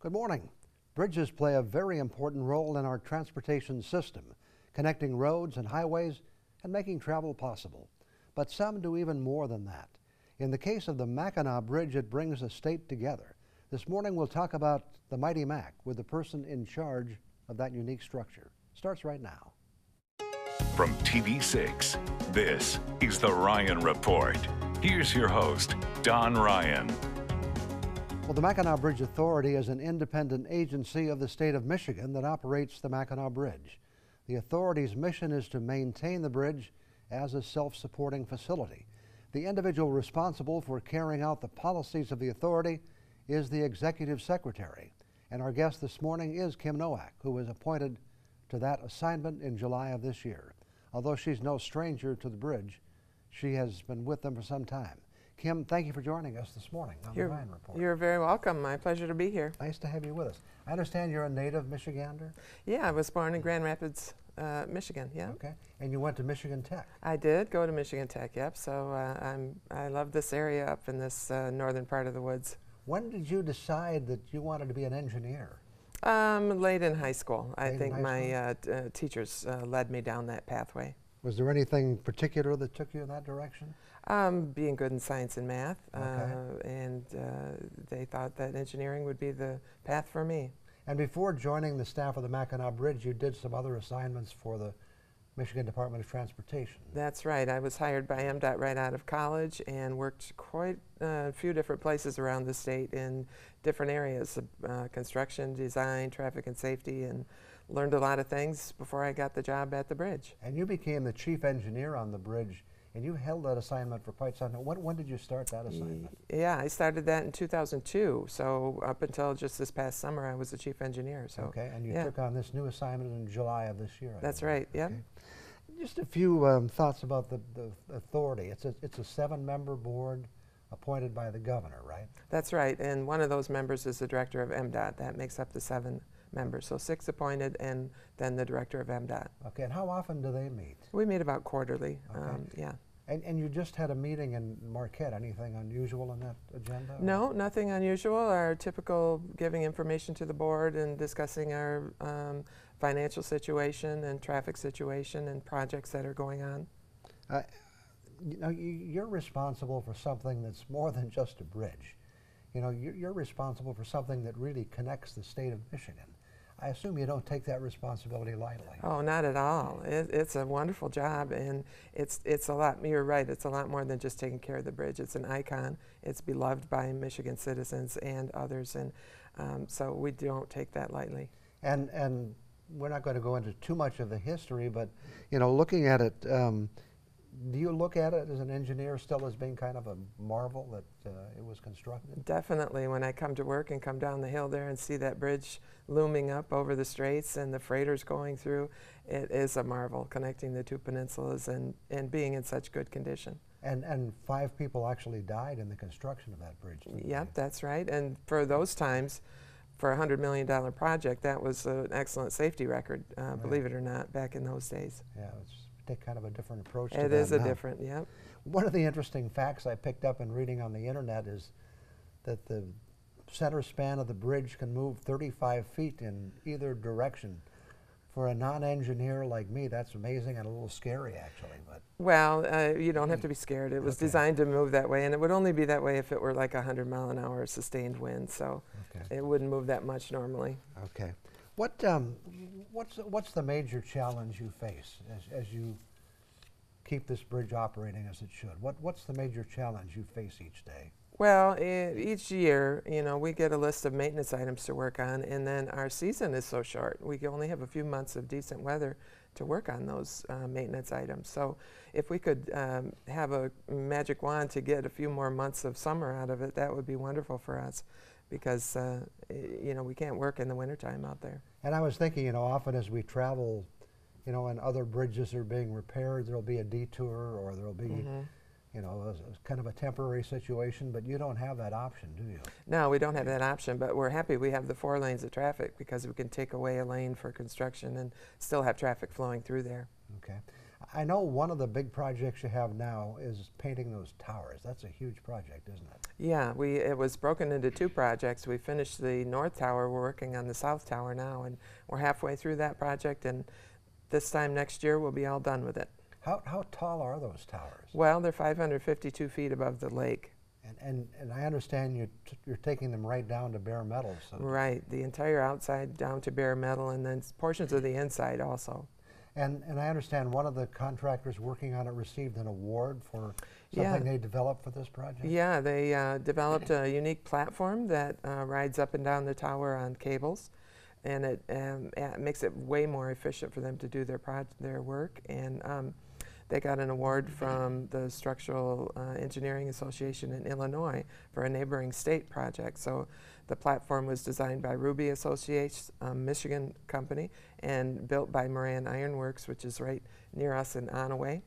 Good morning. Bridges play a very important role in our transportation system, connecting roads and highways and making travel possible. But some do even more than that. In the case of the Mackinac Bridge, it brings the state together. This morning we'll talk about the Mighty Mac with the person in charge of that unique structure. Starts right now. From TV6, this is The Ryan Report. Here's your host, Don Ryan. Well, the Mackinac Bridge Authority is an independent agency of the state of Michigan that operates the Mackinac Bridge. The authority's mission is to maintain the bridge as a self-supporting facility. The individual responsible for carrying out the policies of the authority is the executive secretary. And our guest this morning is Kim Nowak, who was appointed to that assignment in July of this year. Although she's no stranger to the bridge, she has been with them for some time. Kim, thank you for joining us this morning on the Ryan Report. You're very welcome. My pleasure to be here. Nice to have you with us. I understand you're a native Michigander? Yeah, I was born in Grand Rapids, Michigan. Yeah. Okay. And you went to Michigan Tech? I did go to Michigan Tech. Yep. So I love this area up in this northern part of the woods. When did you decide that you wanted to be an engineer? Late in high school. I think my teachers led me down that pathway. Was there anything particular that took you in that direction? Being good in science and math, and they thought that engineering would be the path for me. And before joining the staff of the Mackinac Bridge, you did some other assignments for the Michigan Department of Transportation. That's right. I was hired by MDOT right out of college and worked quite a few different places around the state in different areas, construction, design, traffic and safety, and learned a lot of things before I got the job at the bridge. And you became the chief engineer on the bridge, and you held that assignment for quite some time. When did you start that assignment? Yeah, I started that in 2002. So up until just this past summer, I was the chief engineer. So okay, and you took on this new assignment in July of this year. That's right. Yeah. Okay. Just a few thoughts about the authority. It's a 7-member board appointed by the governor, right? That's right. And one of those members is the director of MDOT. That makes up the 7 members. So 6 appointed, and then the director of MDOT. Okay. And how often do they meet? We meet about quarterly. Okay. Yeah. And you just had a meeting in Marquette. Anything unusual in that agenda? No, nothing unusual. Our typical giving information to the board and discussing our financial situation and traffic situation and projects that are going on. You know, you're responsible for something that's more than just a bridge. You know, you're responsible for something that really connects the state of Michigan. I assume you don't take that responsibility lightly. Oh, not at all. It's a wonderful job, and it's a lot. You're right. It's a lot more than just taking care of the bridge. It's an icon. It's beloved by Michigan citizens and others, and so we don't take that lightly. And we're not going to go into too much of the history, but you know, looking at it, do you look at it as an engineer still as being kind of a marvel that it was constructed? Definitely. When I come to work and come down the hill there and see that bridge looming up over the straits and the freighters going through, it is a marvel, connecting the 2 peninsulas and being in such good condition. And 5 people actually died in the construction of that bridge. Yep, that's right. And for those times, for a $100 million project, that was an excellent safety record, right. Believe it or not, back in those days. Yeah, it's kind of a different approach to that. It is a now. different, yeah. One of the interesting facts I picked up in reading on the internet is that the center span of the bridge can move 35 feet in either direction. For a non-engineer like me, that's amazing and a little scary, actually. But well, you don't have to be scared. It was designed to move that way, and it would only be that way if it were like 100-mile-an-hour sustained wind. So it wouldn't move that much normally. Okay. What's the major challenge you face as you keep this bridge operating as it should? What's the major challenge you face each day? Well, each year, you know, we get a list of maintenance items to work on, and then our season is so short. We only have a few months of decent weather to work on those maintenance items. So if we could have a magic wand to get a few more months of summer out of it, that would be wonderful for us, because you know, we can't work in the wintertime out there. And I was thinking, you know, often as we travel, you know, and other bridges are being repaired, there'll be a detour, or there'll be you know, kind of a temporary situation, but you don't have that option, do you? No, we don't have that option, but we're happy we have the 4 lanes of traffic, because we can take away a lane for construction and still have traffic flowing through there. Okay. I know one of the big projects you have now is painting those towers. That's a huge project, isn't it? Yeah, it was broken into two projects. We finished the north tower. We're working on the south tower now, and we're halfway through that project, and this time next year we'll be all done with it. How tall are those towers? Well, they're 552 feet above the lake. And I understand you're taking them right down to bare metal. So Right, the entire outside down to bare metal, and then portions of the inside also. And I understand one of the contractors working on it received an award for Yeah. something they developed for this project? Yeah, they developed a unique platform that rides up and down the tower on cables, and it makes it way more efficient for them to do their work. And they got an award from the Structural Engineering Association in Illinois for a neighboring state project. So the platform was designed by Ruby Associates, Michigan company, and built by Moran Iron Works, which is right near us in Onaway.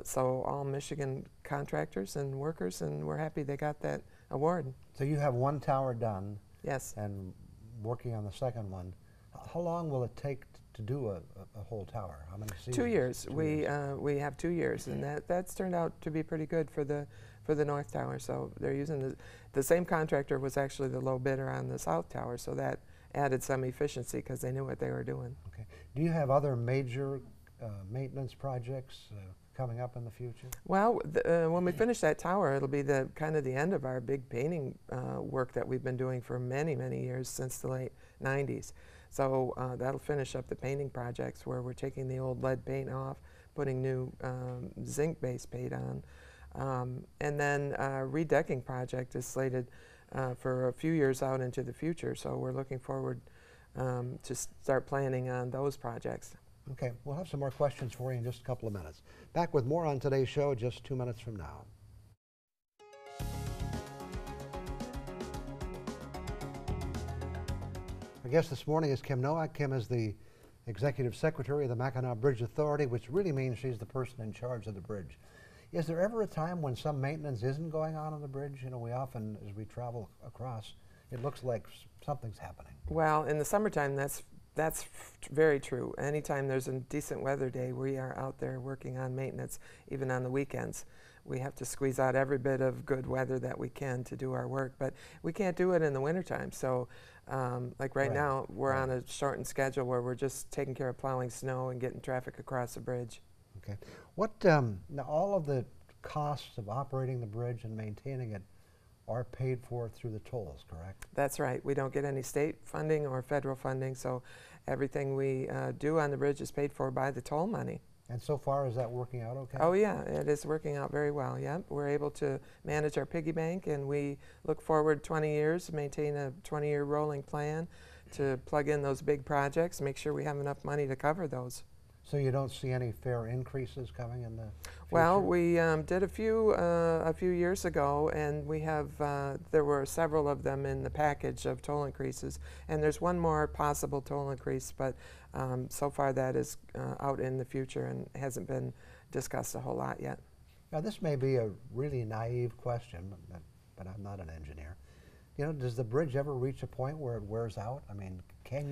So all Michigan contractors and workers, and we're happy they got that award. So you have one tower done. Yes. And working on the second one. How long will it take to do a whole tower? How many seasons? 2 years. 2 We years. we have 2 years, and that's turned out to be pretty good for the north tower. So they're using the same contractor was actually the low bidder on the south tower, so that added some efficiency because they knew what they were doing. Okay. Do you have other major maintenance projects coming up in the future? Well, when we finish that tower, it'll be the kind of the end of our big painting work that we've been doing for many, many years since the late 90s. So that'll finish up the painting projects where we're taking the old lead paint off, putting new zinc-based paint on. And then redecking project is slated for a few years out into the future. So we're looking forward to start planning on those projects. Okay, we'll have some more questions for you in just a couple of minutes. Back with more on today's show just 2 minutes from now. Our guest this morning is Kim Nowak. Kim is the Executive Secretary of the Mackinac Bridge Authority, which really means she's the person in charge of the bridge. Is there ever a time when some maintenance isn't going on the bridge? You know, we often, as we travel across, it looks like something's happening. Well, in the summertime, that's very true. Anytime there's a decent weather day, we are out there working on maintenance, even on the weekends. We have to squeeze out every bit of good weather that we can to do our work, but we can't do it in the wintertime. So like right now, we're on a shortened schedule where we're just taking care of plowing snow and getting traffic across the bridge. Okay. What, now all of the costs of operating the bridge and maintaining it are paid for through the tolls, correct? That's right. We don't get any state funding or federal funding, so everything we do on the bridge is paid for by the toll money. And so far, is that working out okay? Oh yeah, it is working out very well, yep. We're able to manage our piggy bank, and we look forward 20 years, maintain a 20-year rolling plan to plug in those big projects, make sure we have enough money to cover those. So you don't see any fare increases coming in the future? Well, we did a few years ago, and we have there were several of them in the package of toll increases, and there's one more possible toll increase, but so far that is out in the future and hasn't been discussed a whole lot yet. Now this may be a really naive question, but I'm not an engineer. You know, does the bridge ever reach a point where it wears out? I mean, can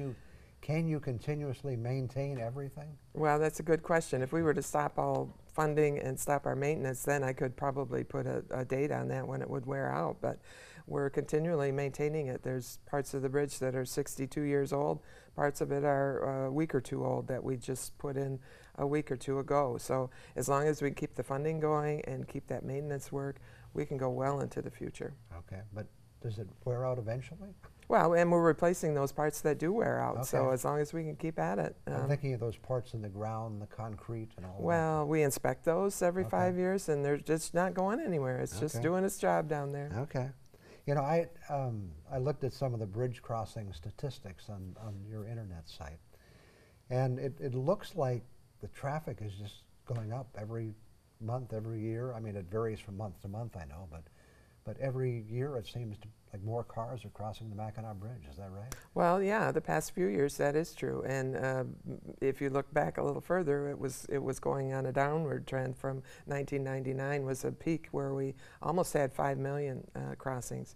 you continuously maintain everything? Well, that's a good question. If we were to stop all funding and stop our maintenance, then I could probably put a date on that when it would wear out. But we're continually maintaining it. There's parts of the bridge that are 62 years old. Parts of it are a week or two old that we just put in a week or two ago. So as long as we keep the funding going and keep that maintenance work, we can go well into the future. Okay, but does it wear out eventually? Well, and we're replacing those parts that do wear out, so Okay. as long as we can keep at it. I'm thinking of those parts in the ground, the concrete and all Well, we inspect those every Okay. 5 years, and they're just not going anywhere. It's just Okay. doing its job down there. that. Okay. You know, I looked at some of the bridge crossing statistics on your internet site, and it looks like the traffic is just going up every month, every year. I mean, it varies from month to month, I know, but every year it seems like more cars are crossing the Mackinac Bridge. Is that right? Well, yeah, the past few years that is true, and if you look back a little further, it was going on a downward trend. From 1999 was a peak where we almost had 5 million crossings,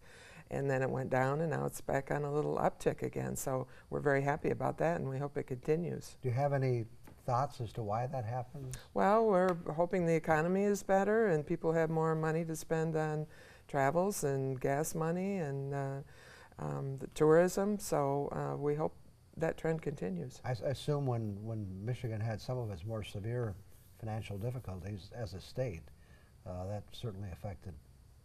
and then it went down, and now it's back on a little uptick again. So we're very happy about that, and we hope it continues. Do you have any thoughts as to why that happens? Well, we're hoping the economy is better and people have more money to spend on travels and gas money and the tourism. So we hope that trend continues. I assume when Michigan had some of its more severe financial difficulties as a state, that certainly affected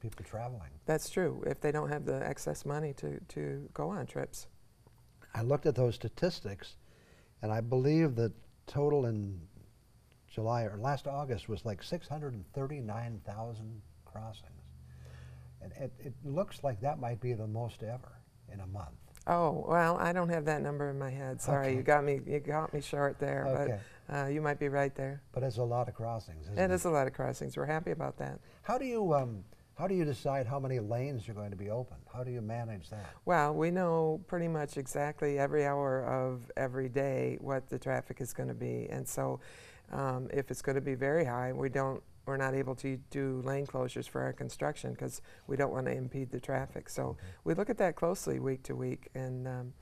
people traveling. That's true, if they don't have the excess money to go on trips. I looked at those statistics, and I believe the total in July or last August was like 639,000 crossings. And it looks like that might be the most ever in a month. Oh, well, I don't have that number in my head. Sorry, Okay. you got me short there, Okay. but you might be right there. But it's a lot of crossings, isn't It is a lot of crossings. We're happy about that. How do you decide how many lanes are going to be open? How do you manage that? Well, we know pretty much exactly every hour of every day what the traffic is going to be, and so if it's going to be very high, we're not able to do lane closures for our construction because we don't want to impede the traffic. So we look at that closely week to week. And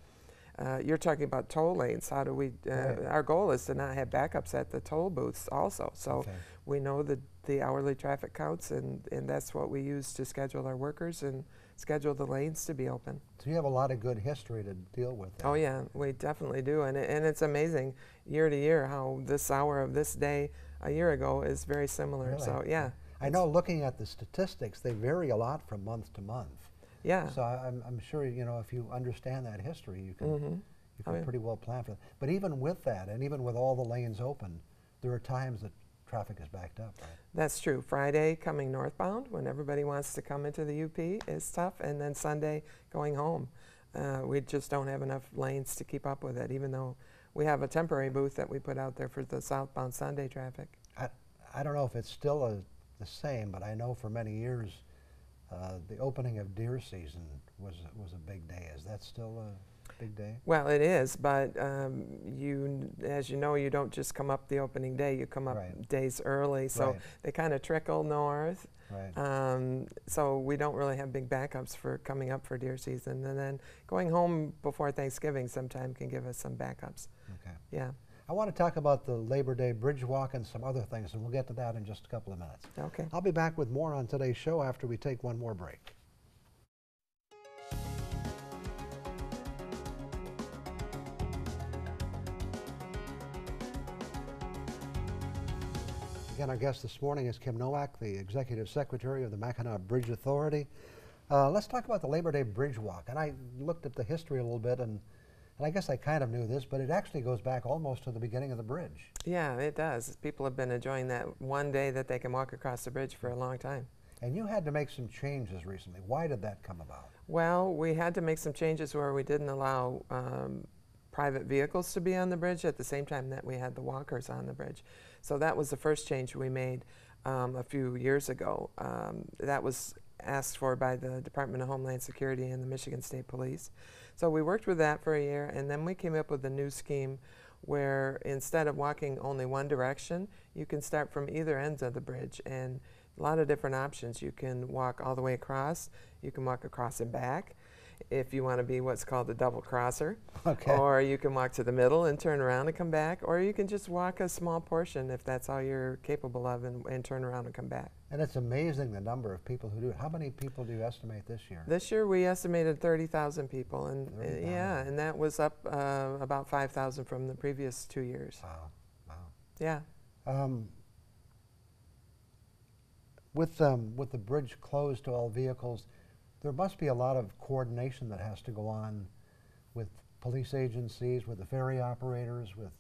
you're talking about toll lanes. How do we? Right. Our goal is to not have backups at the toll booths also. So Okay. we know the hourly traffic counts, and that's what we use to schedule our workers and schedule the lanes to be open. So you have a lot of good history to deal with there. Oh yeah, we definitely do, and it's amazing year to year how this hour of this day a year ago is very similar. Really? So yeah, I know looking at the statistics, they vary a lot from month to month. yeah, So I'm sure, you know, if you understand that history, you can, you Oh, can yeah. pretty well plan for that. But even with that, and even with all the lanes open, there are times that traffic is backed up, right? That's true. Friday coming northbound when everybody wants to come into the UP is tough, and then Sunday going home. We just don't have enough lanes to keep up with it, even though we have a temporary booth that we put out there for the southbound Sunday traffic. I don't know if it's still the same, but I know for many years the opening of deer season was a big day. Is that still a big day? Well, it is, but as you know, you don't just come up the opening day. You come up Right. days early, so Right. they kind of trickle north. Right. So we don't really have big backups for coming up for deer season, and then going home before Thanksgiving sometime can give us some backups. Okay. Yeah. I want to talk about the Labor Day Bridge Walk and some other things, and we'll get to that in just a couple of minutes. Okay. I'll be back with more on today's show after we take one more break. Again, our guest this morning is Kim Nowak, the Executive Secretary of the Mackinac Bridge Authority. Let's talk about the Labor Day Bridge Walk. And I looked at the history a little bit, and I guess I kind of knew this, but it actually goes back almost to the beginning of the bridge. Yeah, it does. People have been enjoying that one day that they can walk across the bridge for a long time. And you had to make some changes recently. Why did that come about? Well, we had to make some changes where we didn't allow private vehicles to be on the bridge at the same time that we had the walkers on the bridge. So that was the first change we made a few years ago. That was asked for by the Department of Homeland Security and the Michigan State Police. So we worked with that for a year, and then we came up with a new scheme where instead of walking only one direction, you can start from either ends of the bridge, and a lot of different options. You can walk all the way across, you can walk across and back if you want to be what's called a double crosser. Okay. Or you can walk to the middle and turn around and come back, or you can just walk a small portion if that's all you're capable of and turn around and come back. And it's amazing the number of people who do it. How many people do you estimate this year? This year we estimated 30,000 people, and 30,000. yeah, and that was up about 5,000 from the previous 2 years. Wow, wow. Yeah. With the bridge closed to all vehicles, there must be a lot of coordination that has to go on with police agencies, with the ferry operators, with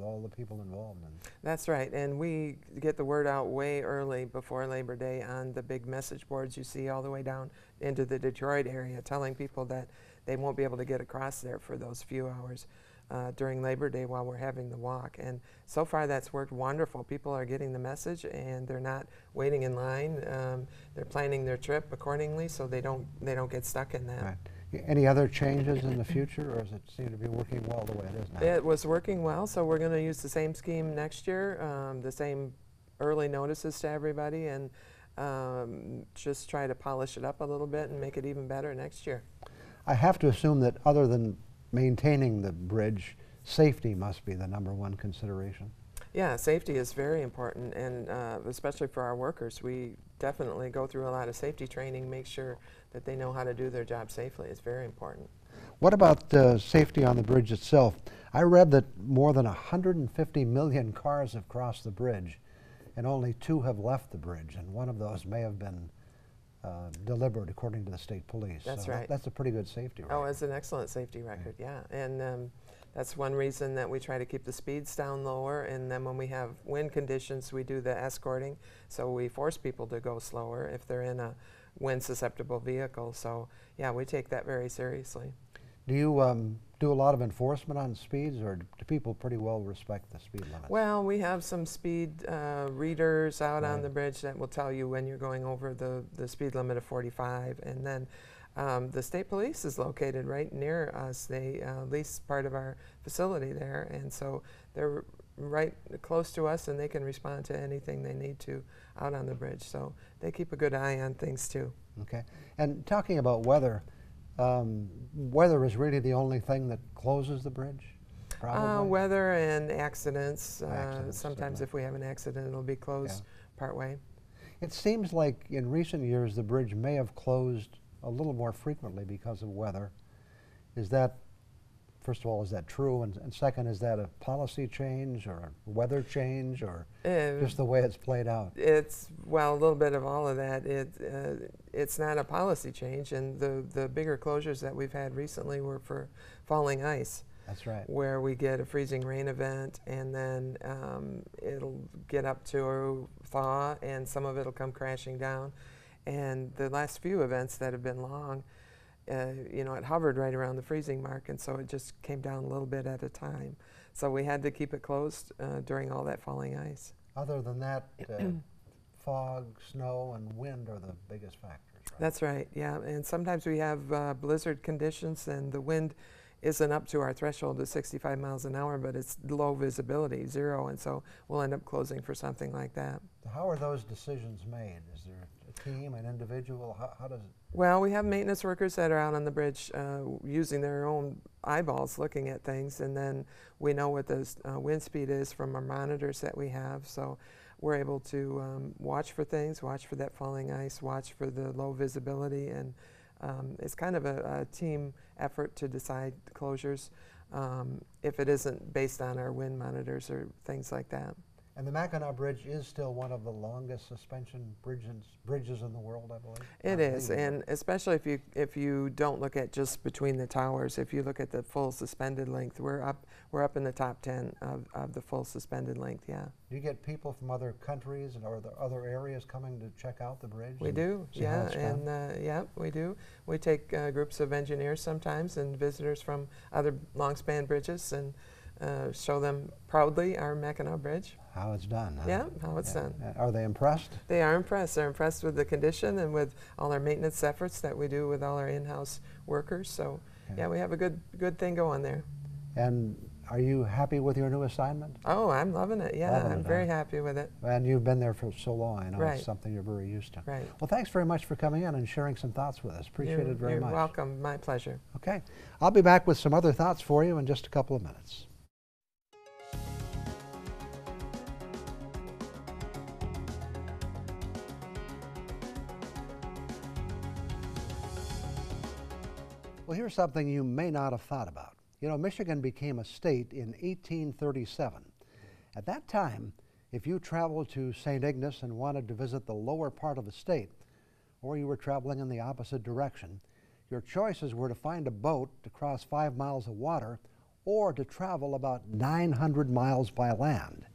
all the people involved. That's right, and we get the word out way early before Labor Day on the big message boards you see all the way down into the Detroit area, telling people that they won't be able to get across there for those few hours during Labor Day while we're having the walk. And so far that's worked wonderful. People are getting the message and they're not waiting in line. They're planning their trip accordingly so they don't get stuck in that. Right. Any other changes in the future, or does it seem to be working well the way it is now? It was working well, so we're going to use the same scheme next year, the same early notices to everybody, and just try to polish it up a little bit and make it even better next year. I have to assume that other than maintaining the bridge, safety must be the #1 consideration. Yeah, safety is very important, and especially for our workers. We definitely go through a lot of safety training, make sure that they know how to do their job safely. It's very important. What about safety on the bridge itself? I read that more than 150 million cars have crossed the bridge, and only 2 have left the bridge, and one of those may have been deliberate, according to the state police. That's so right. That's a pretty good safety record. Oh, it's an excellent safety record, yeah. And that's one reason that we try to keep the speeds down lower, and then when we have wind conditions, we do the escorting, so we force people to go slower if they're in a wind-susceptible vehicle. So, yeah, we take that very seriously. Do you do a lot of enforcement on speeds, or do people pretty well respect the speed limits? Well, we have some speed readers out on Right. the bridge that will tell you when you're going over the speed limit of 45. And then the state police is located right near us. They lease part of our facility there, and so they're right close to us, and they can respond to anything they need to out on the bridge. So they keep a good eye on things too. Okay. And talking about weather, weather is really the only thing that closes the bridge? Probably? Weather and accidents. Accidents, Sometimes certainly. if we have an accident, it'll be closed partway. It seems like in recent years the bridge may have closed a little more frequently because of weather. Is that, first of all, is that true? And second, is that a policy change or a weather change, or just the way it's played out? It's, well, a little bit of all of that. It's not a policy change, and the bigger closures that we've had recently were for falling ice. That's right. Where we get a freezing rain event, and then it'll get up to a thaw, and some of it'll come crashing down. And the last few events that have been long, you know, it hovered right around the freezing mark, and so it just came down a little bit at a time. So we had to keep it closed during all that falling ice. Other than that, fog, snow, and wind are the biggest factors, right? That's right, yeah. And sometimes we have blizzard conditions, and the wind isn't up to our threshold of 65 miles an hour, but it's low visibility, 0, and so we'll end up closing for something like that. How are those decisions made? Is there a team, an individual? How does it? Well, we have maintenance workers that are out on the bridge using their own eyeballs looking at things, and then we know what the wind speed is from our monitors that we have, so we're able to watch for things, watch for that falling ice, watch for the low visibility, and it's kind of a team effort to decide closures if it isn't based on our wind monitors or things like that. And the Mackinac Bridge is still one of the longest suspension bridges in the world, I believe. It is, and especially if you don't look at just between the towers. If you look at the full suspended length, we're up in the top 10 of the full suspended length. Yeah. Do you get people from other countries or the other areas coming to check out the bridge? We do, yeah, and yeah, we do. We take groups of engineers sometimes and visitors from other long-span bridges and show them proudly our Mackinac Bridge. How it's done. Huh? Yeah, how it's done. Are they impressed? They are impressed. They're impressed with the condition and with all our maintenance efforts that we do with all our in-house workers. So, yeah, we have a good thing going there. And are you happy with your new assignment? Oh, I'm loving it. Yeah, Loving I'm it, very happy with it. And you've been there for so long. I know Right. it's something you're very used to. Right. Well, thanks very much for coming in and sharing some thoughts with us. Appreciate it very much. You're welcome. My pleasure. Okay. I'll be back with some other thoughts for you in just a couple of minutes. Well, here's something you may not have thought about. You know, Michigan became a state in 1837. At that time, if you traveled to St. Ignace and wanted to visit the lower part of the state, or you were traveling in the opposite direction, your choices were to find a boat to cross 5 miles of water or to travel about 900 miles by land.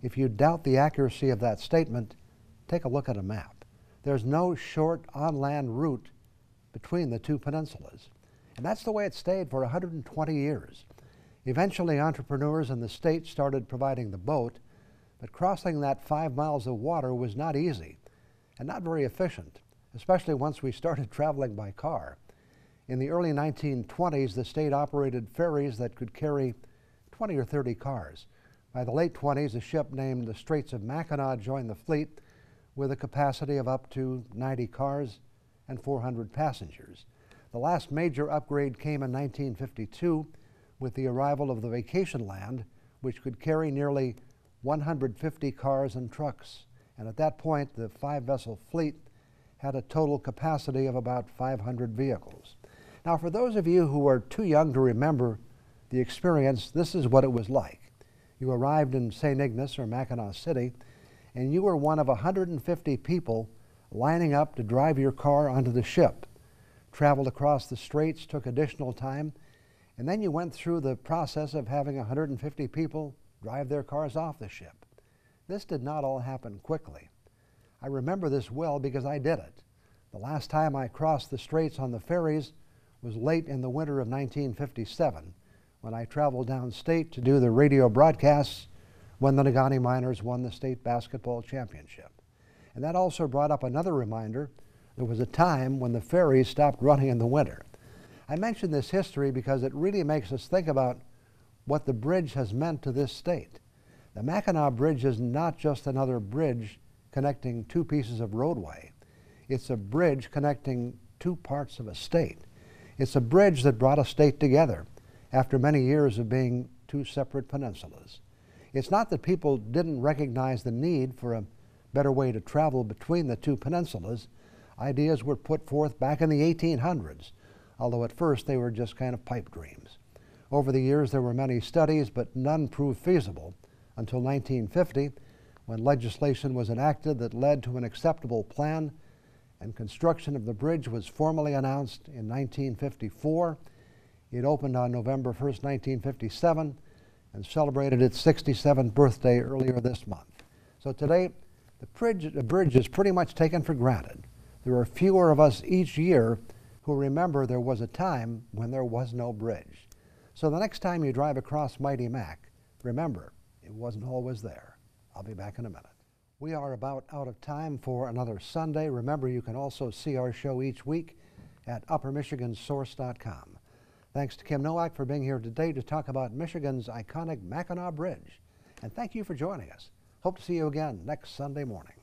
If you doubt the accuracy of that statement, take a look at a map. There's no short on-land route between the two peninsulas. And that's the way it stayed for 120 years. Eventually, entrepreneurs in the state started providing the boat, but crossing that 5 miles of water was not easy and not very efficient, especially once we started traveling by car. In the early 1920s, the state operated ferries that could carry 20 or 30 cars. By the late 20s, a ship named the Straits of Mackinac joined the fleet with a capacity of up to 90 cars and 400 passengers. The last major upgrade came in 1952 with the arrival of the Vacation Land, which could carry nearly 150 cars and trucks. And at that point, the 5-vessel fleet had a total capacity of about 500 vehicles. Now, for those of you who are too young to remember the experience, this is what it was like. You arrived in St. Ignace or Mackinac City, and you were one of 150 people lining up to drive your car onto the ship. Traveled across the straits, took additional time, and then you went through the process of having 150 people drive their cars off the ship. This did not all happen quickly. I remember this well because I did it. The last time I crossed the straits on the ferries was late in the winter of 1957, when I traveled downstate to do the radio broadcasts when the Negaunee Miners won the state basketball championship. And that also brought up another reminder. There was a time when the ferries stopped running in the winter. I mention this history because it really makes us think about what the bridge has meant to this state. The Mackinac Bridge is not just another bridge connecting two pieces of roadway. It's a bridge connecting two parts of a state. It's a bridge that brought a state together after many years of being two separate peninsulas. It's not that people didn't recognize the need for a better way to travel between the two peninsulas. Ideas were put forth back in the 1800s, although at first they were just kind of pipe dreams. Over the years there were many studies, but none proved feasible until 1950, when legislation was enacted that led to an acceptable plan, and construction of the bridge was formally announced in 1954. It opened on November 1st, 1957, and celebrated its 67th birthday earlier this month. So today, the bridge is pretty much taken for granted. There are fewer of us each year who remember there was a time when there was no bridge. So the next time you drive across Mighty Mac, remember, it wasn't always there. I'll be back in a minute. We are about out of time for another Sunday. Remember, you can also see our show each week at UpperMichiganSource.com. Thanks to Kim Nowak for being here today to talk about Michigan's iconic Mackinac Bridge. And thank you for joining us. Hope to see you again next Sunday morning.